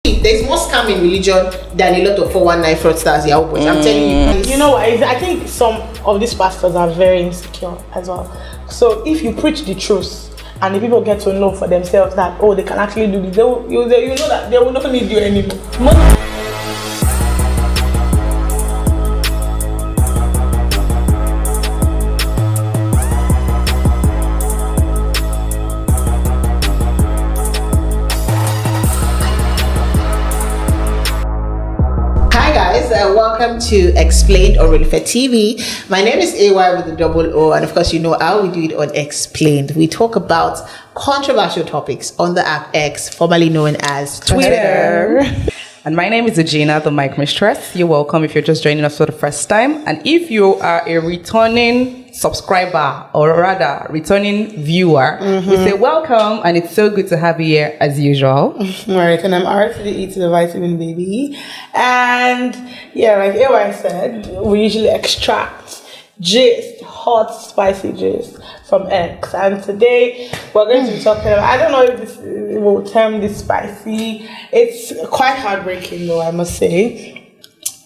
There's more scam in religion than a lot of 419 fraudsters. Yeah, but I'm telling you. You know, I think some of these pastors are very insecure as well. So if you preach the truth and the people get to know for themselves that they can actually do this, you know that they will not need you anymore. Welcome to Explained on Relufe TV. My name is AY with a double O, and of course, you know how we do it on Explained. We talk about controversial topics on the app X, formerly known as Twitter. And my name is Regina, the mic mistress. You're welcome if you're just joining us for the first time. And if you are a returning subscriber, or rather returning viewer, we say welcome, and it's so good to have you here as usual. Right, and I'm R to the E to the vitamin baby. And yeah, like AY said, we usually extract gist, hot, spicy gist from X. And today we're going to be talking about, I don't know if this will term this spicy. It's quite heartbreaking though, I must say.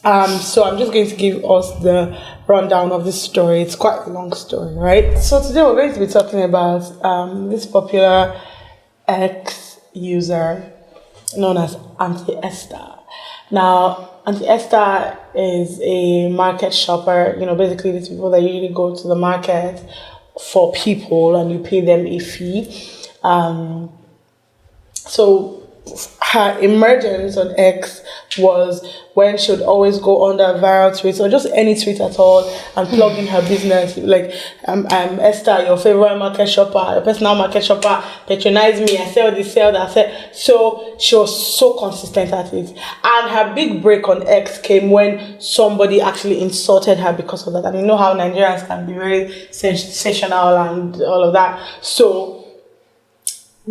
So I'm just going to give us the rundown of this story. It's quite a long story, right? So today we're going to be talking about this popular X user known as Aunty Esther. Now, Aunty Esther is a market shopper. You know, basically these people that usually go to the market for people and you pay them a fee. So her emergence on X was when she would always go under viral tweets or just any tweet at all and plug in her business. Like, I'm Esther, your favorite market shopper, your personal market shopper, patronize me, I sell this, sell that. So she was so consistent at it. And her big break on X came when somebody actually insulted her because of that. And you know how Nigerians can be very sensational and all of that. So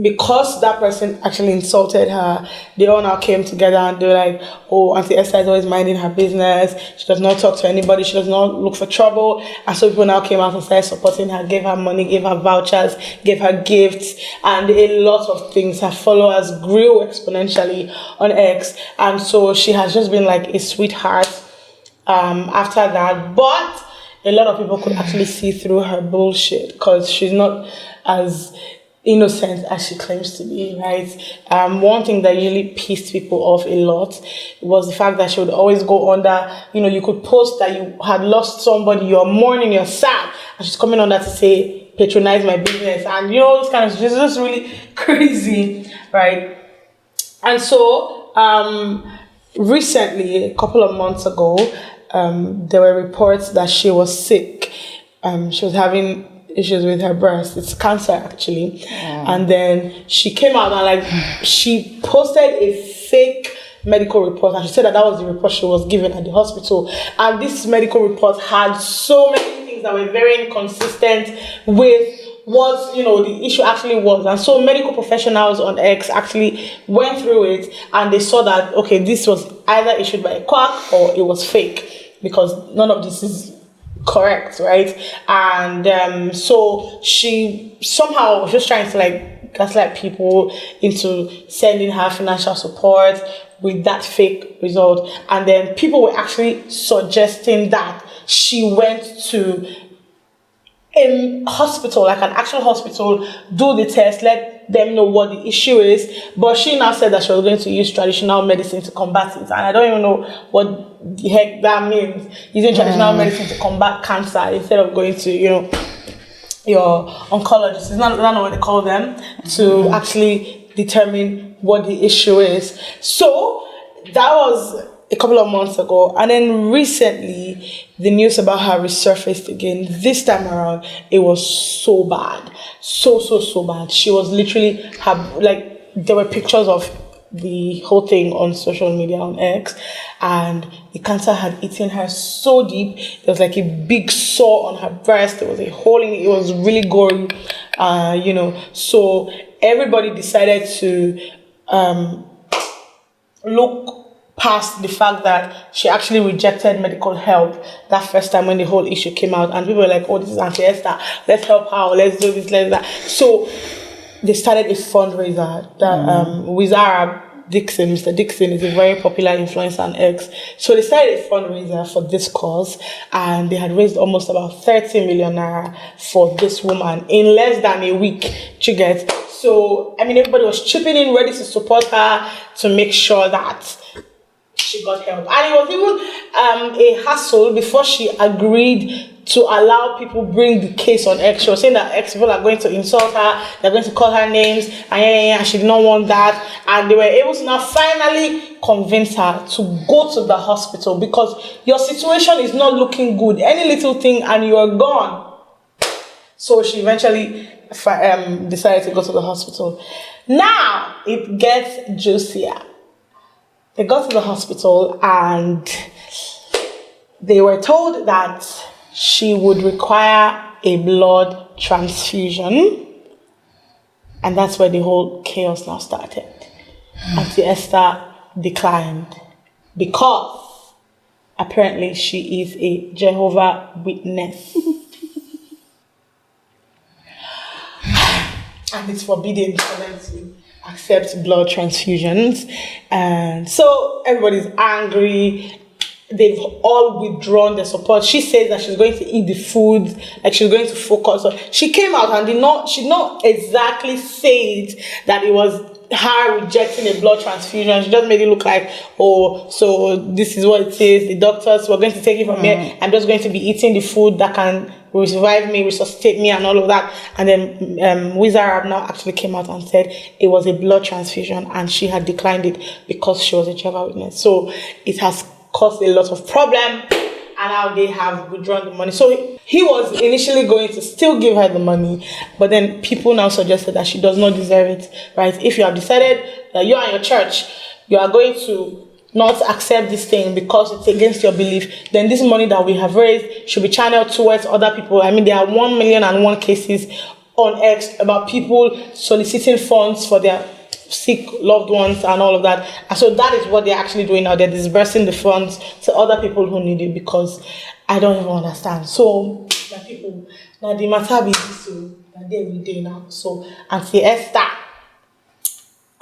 because that person actually insulted her, they all now came together and they were like, oh, Aunty Esther is always minding her business. She does not talk to anybody. She does not look for trouble. And so people now came out and started supporting her, gave her money, gave her vouchers, gave her gifts, and a lot of things. Her followers grew exponentially on X. And so she has just been like a sweetheart after that. But a lot of people could actually see through her bullshit because she's not as innocent as she claims to be, right? One thing that usually pissed people off a lot was the fact that she would always go under, you could post that you had lost somebody, you're mourning, you're sad, and she's coming under to say, patronize my business, and this kind of, it's just really crazy, right? And so, recently, a couple of months ago, there were reports that she was sick. She was having issues with her breast. It's cancer actually. And then she came out and she posted a fake medical report, and she said that was the report she was given at the hospital. And this medical report had so many things that were very inconsistent with what the issue actually was. And so medical professionals on X actually went through it and they saw that this was either issued by a quack or it was fake, because none of this is correct, right? And so she somehow was just trying to gaslight people into sending her financial support with that fake result. And then people were actually suggesting that she went to a hospital, like an actual hospital, do the test, let them know what the issue is. But she now said that she was going to use traditional medicine to combat it. And I don't even know what the heck that means, using traditional medicine to combat cancer instead of going to, your oncologist. It's not what they call them, to actually determine what the issue is. So that was a couple of months ago, and then recently the news about her resurfaced again. This time around it was so bad, so bad. She was literally there were pictures of the whole thing on social media on X, and the cancer had eaten her so deep. There was a big sore on her breast. There was a hole in it. It was really gory, so everybody decided to look past the fact that she actually rejected medical help that first time when the whole issue came out, and people were like, oh, this is Aunty Esther, let's help her, let's do this, let's that. So they started a fundraiser that Wizara Dixon, Mr. Dixon, is a very popular influencer on X. So they started a fundraiser for this cause, and they had raised almost about 30 million naira for this woman in less than a week. You get? So, I mean, everybody was chipping in, ready to support her to make sure that she got help. And it was even a hassle before she agreed to allow people bring the case on X. She was saying that X people are going to insult her, they're going to call her names, and she did not want that. And they were able to now finally convince her to go to the hospital because your situation is not looking good. Any little thing and you're gone. So she eventually decided to go to the hospital. Now it gets juicier. They got to the hospital and they were told that she would require a blood transfusion. And that's where the whole chaos now started. Aunty Esther declined because apparently she is a Jehovah's Witness. And it's forbidden for them to accept blood transfusions. And so everybody's angry. They've all withdrawn their support. She says that she's going to eat the food, like she's going to focus. So she came out and she did not exactly say it that it was her rejecting a blood transfusion. She just made it look like, oh, so this is what it is. The doctors were going to take it from here. I'm just going to be eating the food that can revive me, resuscitate me, and all of that. And then Wizard Arab now actually came out and said it was a blood transfusion and she had declined it because she was a Jehovah's Witness. So it has caused a lot of problem, and now they have withdrawn the money. So he was initially going to still give her the money, but then people now suggested that she does not deserve it, right? If you have decided that you and your church, you are going to not accept this thing because it's against your belief, then this money that we have raised should be channeled towards other people. I mean, there are 1,000,001 cases on X about people soliciting funds for their sick loved ones and all of that. And so that is what they're actually doing now. They're disbursing the funds to other people who need it because I don't even understand. So now people, now the matter be this, so that they every day now. So Aunty Esther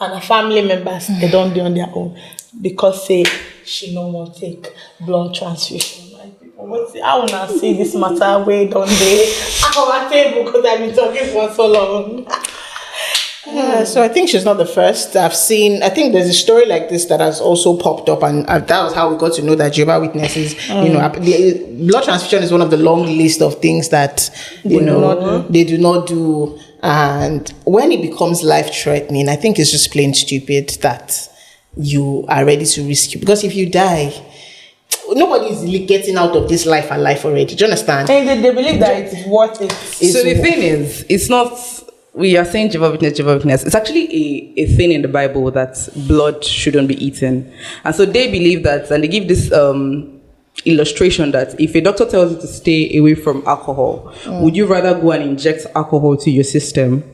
and her family members, they don't do on their own because say she no want take blood transfusion. Like people, I wanna see this matter way down there at our table because I've been talking for so long. So I think she's not the first. I think there's a story like this that has also popped up, and that was how we got to know that Jehovah's Witnesses, the blood transfusion is one of the long list of things that, they do not do. And when it becomes life-threatening, I think it's just plain stupid that you are ready to risk it. Because if you die, nobody is getting out of this life alive already. Do you understand? And they believe that it's worth it. So the thing is, it's not... We are saying Jehovah's Witness. It's actually a thing in the Bible that blood shouldn't be eaten. And so they believe that, and they give this illustration that if a doctor tells you to stay away from alcohol, would you rather go and inject alcohol to your system?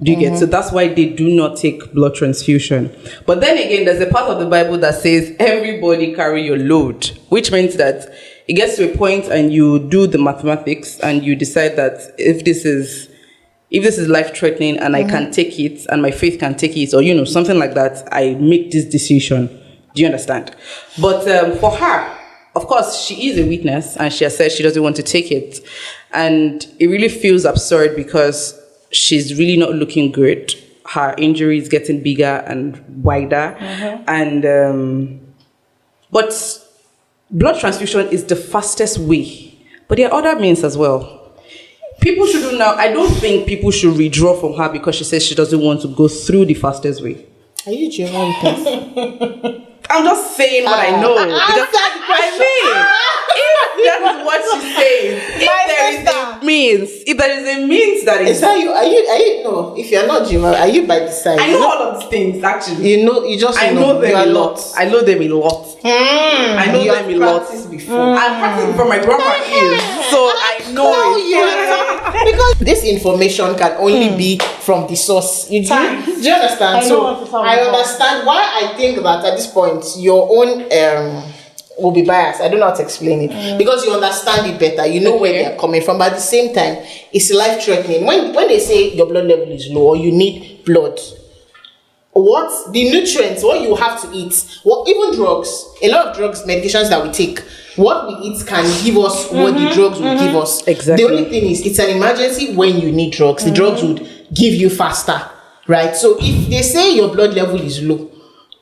Do you get? So that's why they do not take blood transfusion. But then again, there's a part of the Bible that says everybody carry your load, which means that it gets to a point and you do the mathematics and you decide that if this is life-threatening and I can take it and my faith can take it, or, something like that, I make this decision. Do you understand? But for her, of course, she is a witness and she has said she doesn't want to take it. And it really feels absurd because she's really not looking good. Her injury is getting bigger and wider. And but blood transfusion is the fastest way. But there are other means as well. People shouldn't now. I don't think people should withdraw from her because she says she doesn't want to go through the fastest way. Are you Jehovah's Witness? I'm just saying what I know. Because, if that is what she says, if there is a means that is that you? Are you? No. If you're not Jehovah, are you by the side? I know all of these things actually. I know them a lot. I know them a lot. I know them a lot. Before. I've practiced before my grandma is, so I know it. Because this information can only be from the source. Do you understand? I understand why I think that at this point your own will be biased. I don't know how to explain it because you understand it better. You know where they are coming from, but at the same time, it's life threatening. When they say your blood level is low or you need blood, what the nutrients, what you have to eat, what even drugs, a lot of drugs, medications that we take, what we eat can give us what the drugs will give us. Exactly. The only thing is, it's an emergency when you need drugs. The drugs would give you faster, right? So if they say your blood level is low,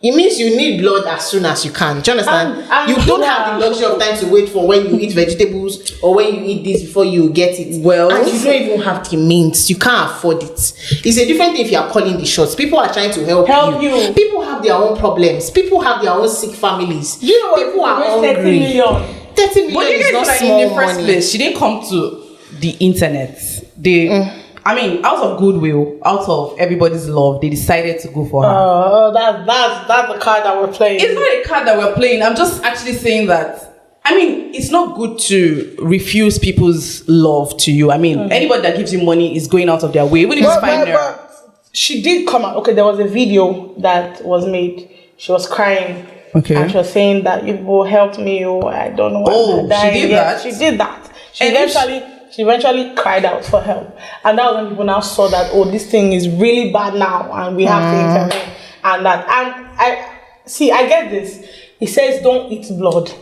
it means you need blood as soon as you can. Do you understand? And you don't have the luxury of time to wait for when you eat vegetables or when you eat this before you get it. Well, and you don't even have the means. You can't afford it. It's a different thing if you are calling the shots. People are trying to help you. People have their own problems. People have their own sick families. You know what? People are 30 hungry. million. 30 million But you is guys not know that small in the first money. place, she didn't come to the internet. I mean, out of goodwill, out of everybody's love, they decided to go for her. That's the card that we're playing. It's not a card that we're playing. I'm just actually saying that, I mean, it's not good to refuse people's love to you. I mean, anybody that gives you money is going out of their way, even if it's fine. But she did come out. Okay, there was a video that was made. She was crying. Okay. And she was saying that people helped me. Oh, I don't know. Oh, she did that? She did that. And She eventually cried out for help. And that was when people now saw that, oh, this thing is really bad now and we have to intervene. And I get this. It says don't eat blood.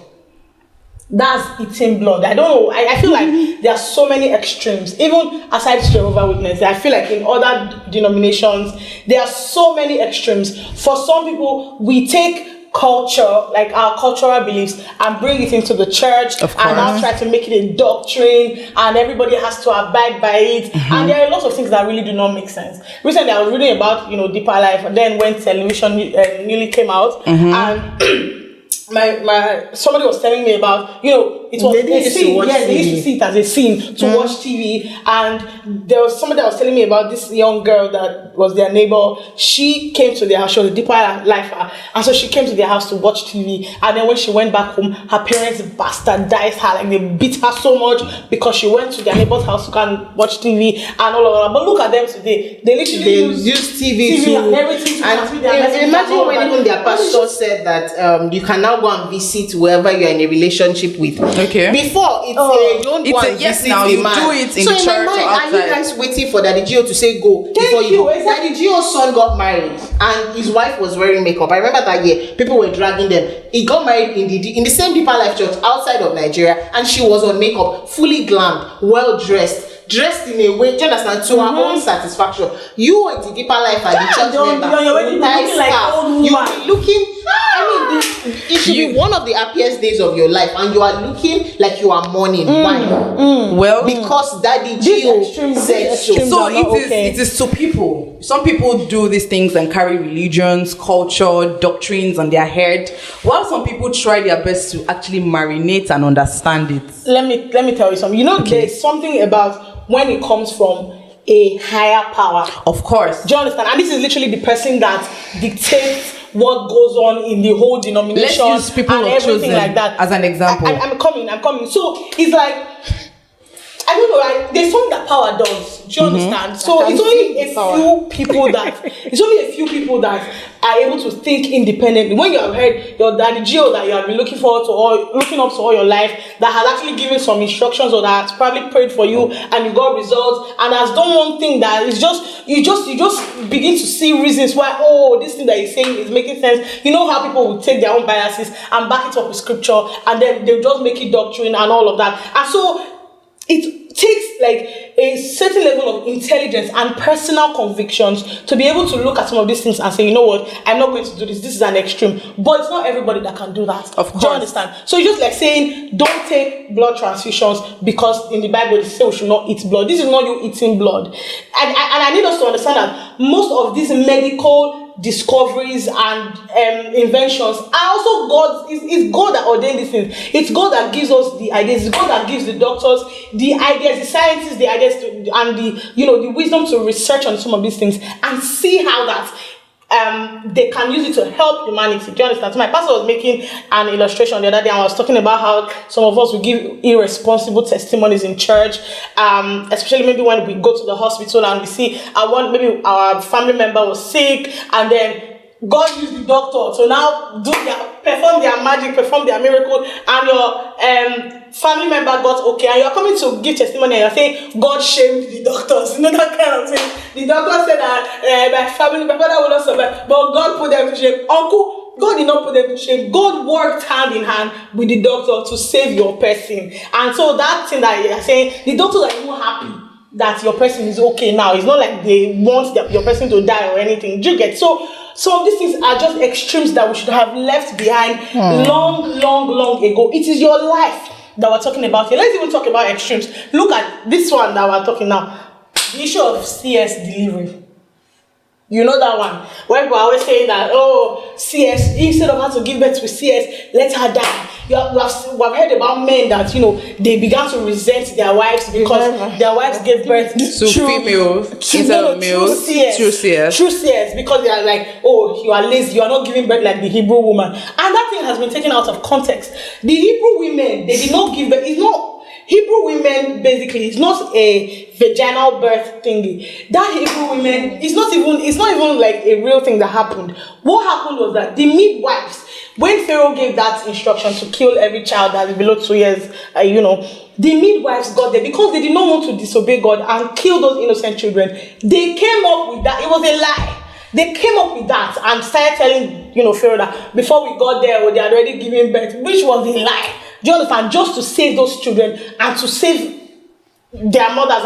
That's eating blood. I don't know. I feel like there are so many extremes. Even aside Jehovah's Witness, I feel like in other denominations, there are so many extremes. For some people, we take culture, like our cultural beliefs, and bring it into the church and now try to make it a doctrine and everybody has to abide by it. And there are a lot of things that really do not make sense. Recently I was reading about Deeper Life, and then when television newly came out, and my somebody was telling me about, it was a scene. Yes, they used to see it as a scene to watch TV. And there was somebody that was telling me about this young girl that was their neighbor. She came to their house. She was a Deeper Lifer, and so she came to their house to watch TV. And then when she went back home, her parents bastardized her. Like, they beat her so much because she went to their neighbor's house to go and watch TV and all of that. But look at them today. They literally use TV to and everything to transmit their message. Imagine when even their pastor said that you can now go and visit whoever you're in a relationship with. Okay. Before, don't go and yes, visit now the you man. do it in so the in church my mind, or are you outside. guys waiting for Daddy Gio to say go before you go? Exactly. Daddy Gio's son got married and his wife was wearing makeup. I remember that year people were dragging them. He got married in the same Deeper Life church outside of Nigeria, and she was on makeup, fully glammed, well dressed in a way, do you understand, to her own satisfaction. You in the Deeper Life and the church member, you're looking like old you woman. be looking. It should be one of the happiest days of your life, and you are looking like you are mourning. Why? Well, Because Daddy Gio said so. So okay. it is to people. Some people do these things and carry religions, culture, doctrines on their head, while some people try their best to actually marinate and understand it. Let me tell you something. There's something about when it comes from a higher power. Of course. Do you understand? And this is literally the person that dictates what goes on in the whole denomination. Let's use people and of everything chosen like that. as an example. I'm coming. So it's like, I don't know, there's something that power does. Do you understand? So it's only a few people that are able to think independently. When you have heard your Daddy Gio that you have been looking forward to or looking up to all your life, that has actually given some instructions or that has probably prayed for you and you got results and has done one thing that is just you just begin to see reasons why, this thing that he's saying is making sense. You know how people will take their own biases and back it up with scripture, and then they'll just make it doctrine and all of that. And so it takes like a certain level of intelligence and personal convictions to be able to look at some of these things and say, you know what, I'm not going to do this. This is an extreme. But it's not everybody that can do that. Of course. Do you understand? So it's just like saying, don't take blood transfusions because in the Bible they say we should not eat blood. This is not you eating blood. And I need us to understand that most of these medical discoveries and inventions are also God. It's God that ordained these things. It's God that gives us the ideas. It's God that gives the doctors the ideas, the scientists the ideas and the wisdom to research on some of these things and see how that they can use it to help humanity. Do you understand? So my pastor was making an illustration the other day and I was talking about how some of us will give irresponsible testimonies in church, especially maybe when we go to the hospital and we see maybe our family member was sick and then God used the doctor to now do their perform their magic, perform their miracle, and your family member got okay, and you're coming to give testimony and you're saying God shamed the doctors. You know that kind of thing. The doctor said that my father will not survive, but God put them to shame. Uncle, God did not put them to shame. God worked hand in hand with the doctor to save your person. And so that thing that you're saying, the doctors are even happy that your person is okay now. It's not like they want your person to die or anything. Do you get? So some of these things are just extremes that we should have left behind long ago. It is your life that we're talking about here. Let's even talk about extremes. Look at this one that we're talking now. The issue of CS delivery. You know that one where people are always saying that, oh, CS, instead of her to give birth to CS, let her die. We have heard about men that, you know, they began to resent their wives because their wives gave birth to females instead of males. True CS. Because they are like, oh, you are lazy, you are not giving birth like the Hebrew woman. And that thing has been taken out of context. The Hebrew women, they did not give birth. It's not Hebrew women, basically, it's not a vaginal birth thingy. That Hebrew women, it's not even like a real thing that happened. What happened was that the midwives, when Pharaoh gave that instruction to kill every child that is below 2 years, the midwives got there because they did not want to disobey God and kill those innocent children. They came up with that. It was a lie. They came up with that and started telling, Pharaoh that before we got there, they had already given birth, which was a lie. Do you understand? Just to save those children and to save their mothers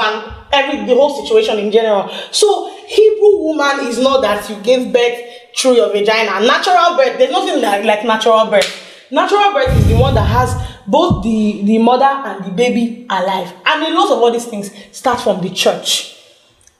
and the whole situation in general. So Hebrew woman is not that you gave birth through your vagina. Natural birth, there's nothing like natural birth. Natural birth is the one that has both the mother and the baby alive. And a lot of all these things start from the church.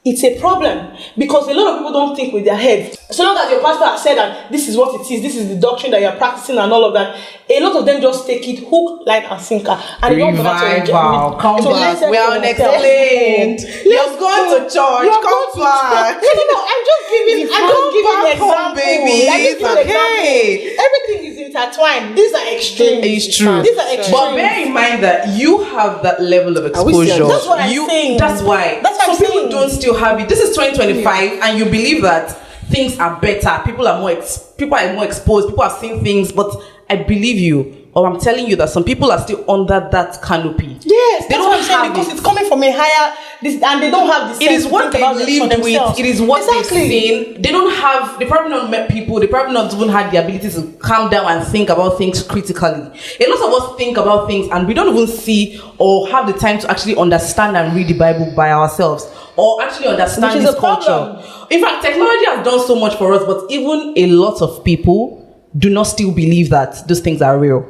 It's a problem because a lot of people don't think with their head. So long as your pastor has said that this is what it is, this is the doctrine that you're practicing and all of that, a lot of them just take it hook, line, and sinker. And they don't bother to come back. We are unexplained. You've gone to church. Come back. No, I'm just giving an example. Baby. Okay. Everything is intertwined. These are extremes. It's true. These are extremes. But bear in mind that you have that level of exposure. That's what I'm saying. That's why. Some people don't still have it. This is 2025 and you believe that things are better. People are more exposed. People are seeing things. But I believe you, or I'm telling you that some people are still under that canopy. Yes, that's what I'm saying, because it's coming from a higher and they don't have the sense. It is what they lived with. It is what they've seen. They don't have. They probably not met people. They probably not even had the ability to calm down and think about things critically. A lot of us think about things and we don't even see or have the time to actually understand and read the Bible by ourselves, or actually understand this culture. In fact, technology has done so much for us, but even a lot of people do not still believe that those things are real.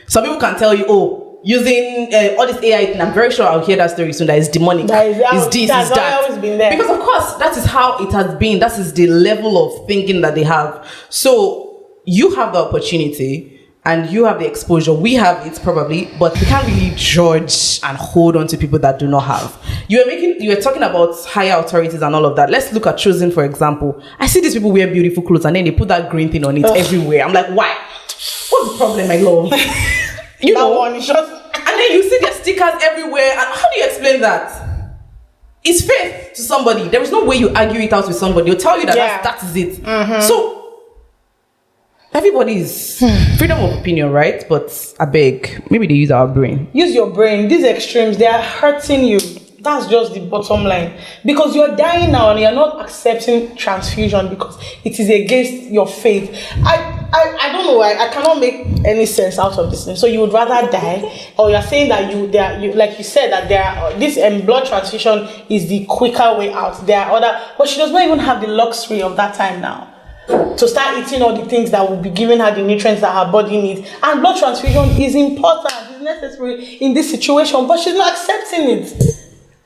Some people can tell you, using all this AI thing, I'm very sure I'll hear that story soon, that is demonic. Is this, is that. Always been there. Because of course, that is how it has been. That is the level of thinking that they have. So you have the opportunity and you have the exposure. We have it probably, but we can't really judge and hold on to people that do not have. You were talking about higher authorities and all of that. Let's look at Chosen, for example. I see these people wear beautiful clothes and then they put that green thing on it everywhere. I'm like, why? What's the problem, my love? One is just... And then you see their stickers everywhere. And how do you explain that? It's faith to somebody. There is no way you argue it out with somebody. They'll tell you that that is it. Mm-hmm. So everybody is freedom of opinion, right? But I beg, maybe they use our brain. Use your brain. These extremes, they are hurting you. That's just the bottom line. Because you're dying now and you're not accepting transfusion because it is against your faith. I don't know. I cannot make any sense out of this thing. So you would rather die, or you're saying that you like you said that this blood transfusion is the quicker way out. There are other, but she does not even have the luxury of that time now to start eating all the things that will be giving her the nutrients that her body needs. And blood transfusion is important, it's necessary in this situation, but she's not accepting it.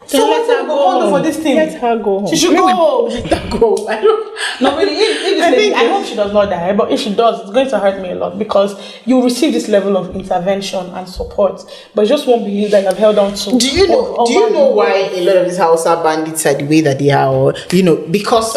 So let her go home for this thing. Let her go home. She should go. Let her go. I don't. No, really. I hope she does not die. But if she does, it's going to hurt me a lot because you receive this level of intervention and support, but you just won't believe that I've held on to. Do you know why a lot of these Hausa bandits are the way that they are? Or, because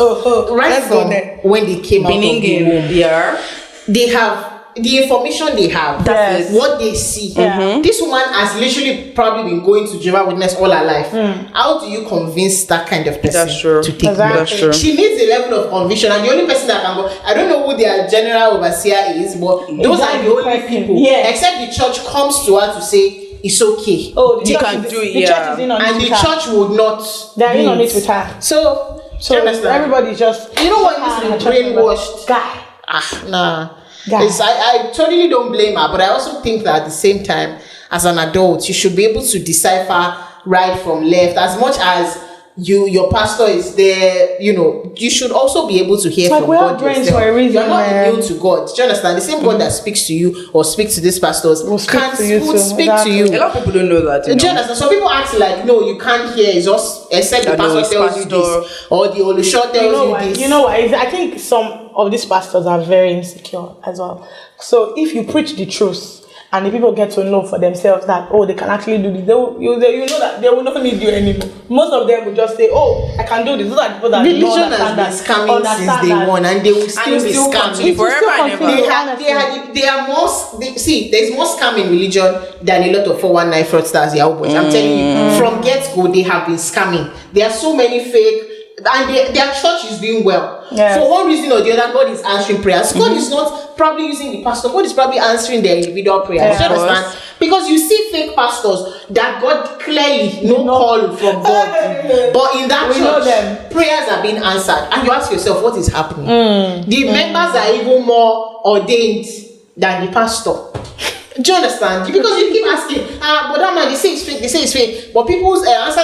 right from when they came out of the womb, they have the information they have, Yes. what they see. Yeah. This woman has literally probably been going to Jehovah's Witness all her life. How do you convince that kind of person That's true. to take Exactly. That's true. She needs a level of conviction, and the only person that can go, I don't know who their general overseer is, but those are the only people. Yeah. Except the church comes to her to say it's okay. Oh, the You church can is, do it, the yeah. church is in on it And the with her. church would not. They're in do on it. it with her. So So you understand? everybody's just. You know what Ah, needs to church be member. brainwashed? Guy. Nah. Yeah. I totally don't blame her, but I also think that at the same time, as an adult, you should be able to decipher right from left. As much as your pastor is there, you should also be able to hear Like, from we have God brains yourself. for a reason, You're not man. immune to God. Do you understand? The same God that speaks to you or speaks to these pastors Will speak can to you too. speak Exactly. to you. A lot of people don't know that. Do you understand? Some people act like, no, you can't hear. It's just except the I know, pastor it's tells you pastor. this, or the Olusho tells this. You know what? I think some of these pastors are very insecure as well. So if you preach the truth and the people get to know for themselves that, oh, they can actually do this, you know that they will not need you anymore. Most of them will just say, oh, I can do this. Those are the people that Religion don't has understand been scamming since day one, and they will still be still scamming. continue forever and ever. They are more. See, there's more scam in religion than a lot of 419 fraudsters. Yahoo boys. I'm telling you, from get go, they have been scamming. There are so many fake. And their church is doing well. Yes. For one reason or the other, God is answering prayers. God is not probably using the pastor. God is probably answering their individual prayers. Yeah, Do you understand? Because you see fake pastors that God clearly no call from God. But in that We know church, them. prayers are being answered. And you ask yourself, what is happening? The members are even more ordained than the pastor. Do you understand? Because you keep asking, but that man, they say it's fake. But people's prayers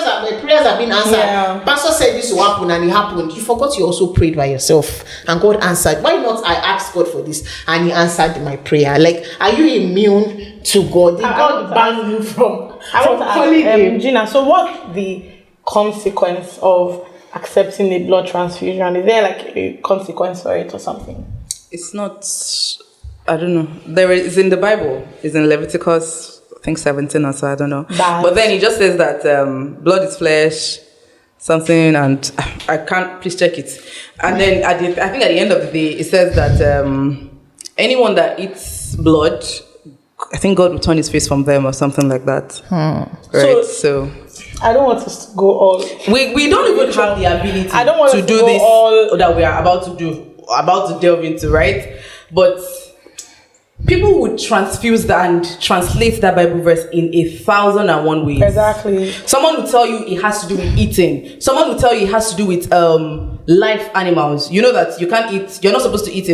are being answered. Yeah. Pastor said this will happen and it happened. You forgot you also prayed by yourself and God answered. Why not I asked God for this and he answered my prayer? Like, are you immune to God? Did God ban you from calling him? Gina, so what's the consequence of accepting the blood transfusion? Is there like a consequence for it or something? It's not. I don't know. There is in the Bible. It's in Leviticus, I think 17 or so. I don't know. But then he just says that blood is flesh, something, and I can't. Please check it. And then I think at the end of the day, it says that anyone that eats blood, I think God will turn His face from them or something like that. Right. So I don't want us to go all. we don't even have the ability I don't want to us do to go this all- that we are about to delve into, right? But people would transfuse that and translate that Bible verse in 1,001 ways. Exactly. Someone will tell you it has to do with eating. Someone will tell you it has to do with live animals. You know that you can't eat. You're not supposed to eat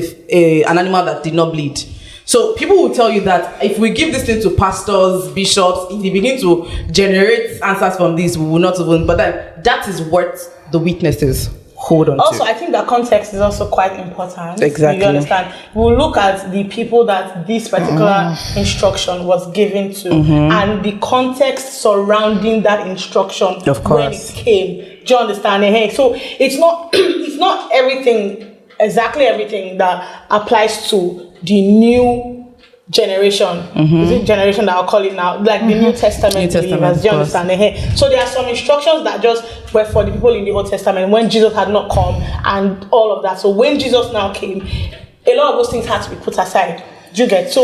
an animal that did not bleed. So people will tell you that if we give this thing to pastors, bishops, if they begin to generate answers from this, we will not even. But then that is what the witnesses hold on Also, to. I think that context is also quite important. Exactly. You understand? We'll look at the people that this particular instruction was given to and the context surrounding that instruction Of when course. it came. Do you understand? So it's not it's not exactly everything that applies to the new generation. Is it generation that I'll call it now? Like the New Testament New Testament, believers. Do you of course. understand? So there are some instructions that just were for the people in the Old Testament when Jesus had not come and all of that. So when Jesus now came, a lot of those things had to be put aside. Do you get? So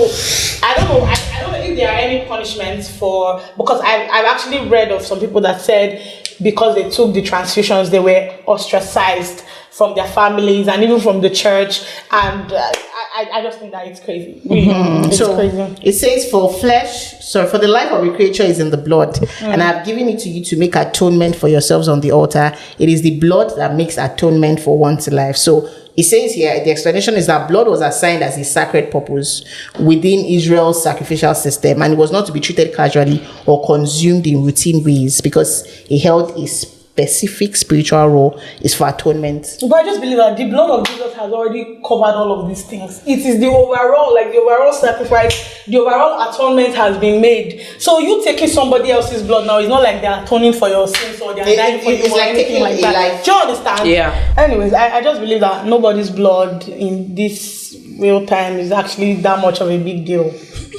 I don't know. I don't know if there are any punishments because I've actually read of some people that said because they took the transfusions, they were ostracized from their families and even from the church, and I just think that it's crazy. Really, it's crazy. It says for the life of a creature is in the blood, and I've given it to you to make atonement for yourselves on the altar. It is the blood that makes atonement for one's life. So it says here, the explanation is that blood was assigned as a sacred purpose within Israel's sacrificial system, and it was not to be treated casually or consumed in routine ways because it held a specific spiritual role is for atonement. But I just believe that the blood of Jesus has already covered all of these things. It is the overall sacrifice, the overall atonement has been made. So you taking somebody else's blood now, it's not like they're atoning for your sins or they're dying for you It's or like anything taking like a that. life. Do you understand? Yeah. Anyways, I just believe that nobody's blood in this real time is actually that much of a big deal,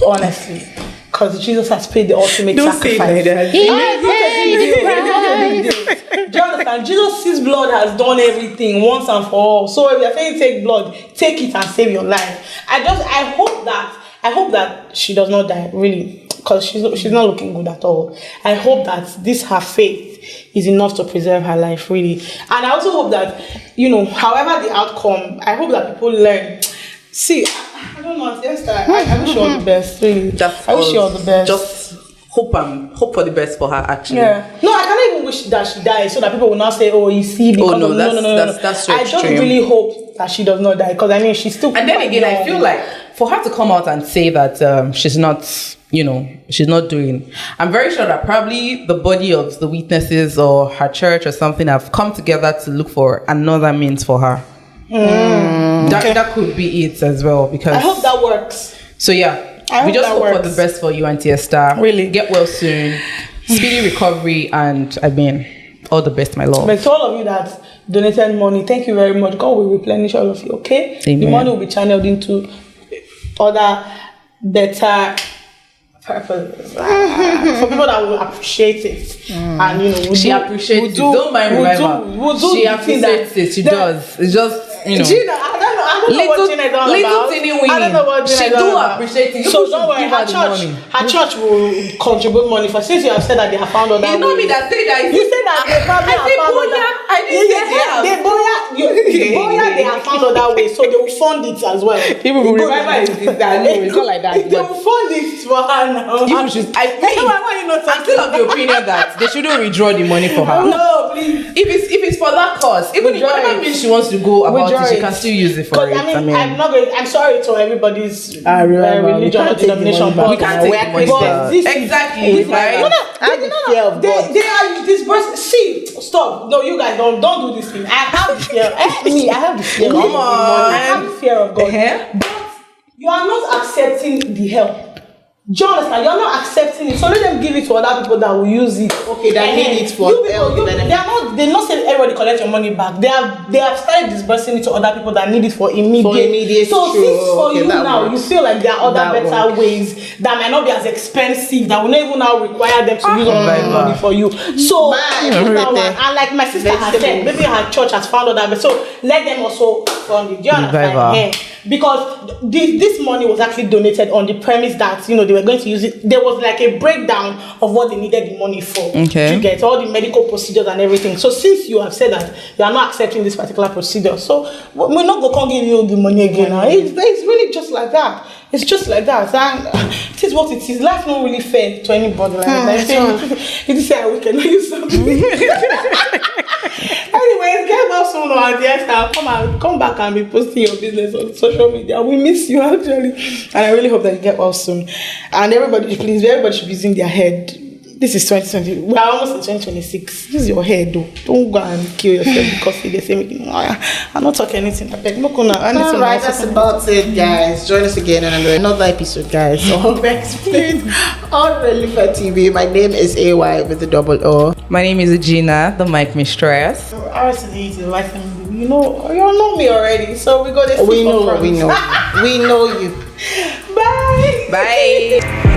honestly. Because Jesus has paid the ultimate sacrifice. Do you understand? Jesus' blood has done everything once and for all. So if you're saying take blood, take it and save your life. I hope that I hope that she does not die, really, because she's not looking good at all. I hope that her faith is enough to preserve her life, really. And I also hope that, however the outcome, I hope that people learn. See, I don't know, Aunty Esther, I wish you all the best, really. I wish you all the best. Just hope for the best for her, actually. Yeah. No, I cannot even wish that she dies so that people will not say, oh, you see, because no. That's so I just really hope that she does not die, because I mean, she's still. And then again, I feel like for her to come out and say that she's not, she's not doing. I'm very sure that probably the body of the witnesses or her church or something have come together to look for another means for her. That could be it as well, because I hope that works. So yeah. We just hope for the best for you, Aunty Esther. Really. Get well soon. Speedy recovery, and I mean, all the best, my love. But to all of you that donated money, thank you very much. God will replenish all of you, okay? Amen. The money will be channeled into other better purposes. For people that will appreciate it. And, she appreciates it. Don't mind Revival. She appreciates it. She does. It's just, Gina, I don't know what Gina is all about. I don't know what Gina is all about. She do appreciate it. So don't worry, her church will contribute money for, since you have said that they have found other ways. It's not me that say that. You said that they probably have found other ways. I didn't say they have found other ways, so they will fund it as well. People will Revival is that. No, it's not like that. They will fund it for her now. I'm still of the opinion that they shouldn't withdraw the money for her. No, please. If it's for that cause, even if whatever means she wants to go about it, she can still use it for it. I'm sorry to everybody's religion or denomination, but we can't take the money. Exactly, right? I have the fear of God. They are disbursing. See, stop. No, you guys don't do this thing. I have the fear. I have the fear. Come on. I have the fear of God. But you are not accepting the help. Do you understand? You're not accepting it, so let them give it to other people that will use it. Okay, that need it for benefit. They're not saying everybody collect your money back. They have started disbursing it to other people that need it for immediate. So since for you now, you feel like there are other better ways that might not be as expensive, that will not even now require them to use all the money for you. So and like my sister has said, maybe her church has found other ways. So let them also fund it. Do you understand? Because this money was actually donated on the premise that they were going to use it. There was like a breakdown of what they needed the money for. Okay. To get all the medical procedures and everything. So since you have said that you are not accepting this particular procedure, so we're not going to give you the money again. It's really just like that. It's just like that. And it is what it is. Life not really fair to anybody like that. You just say we can use something. Anyways, get well soon, Aunty Esther. Come back and be posting your business on social media. We miss you actually, and I really hope that you get well soon. And everybody should be using their head. This is 2020. We are almost in 2026. Use your head, though. Don't go and kill yourself because they say anything. I'm not talking anything. Alright, that's about it, guys. Join us again on another episode, guys. So Explain on Relufe TV. My name is AY with the double O. My name is Gina, the mic mistress. You know me already, so we go this. We know you. Bye. Bye.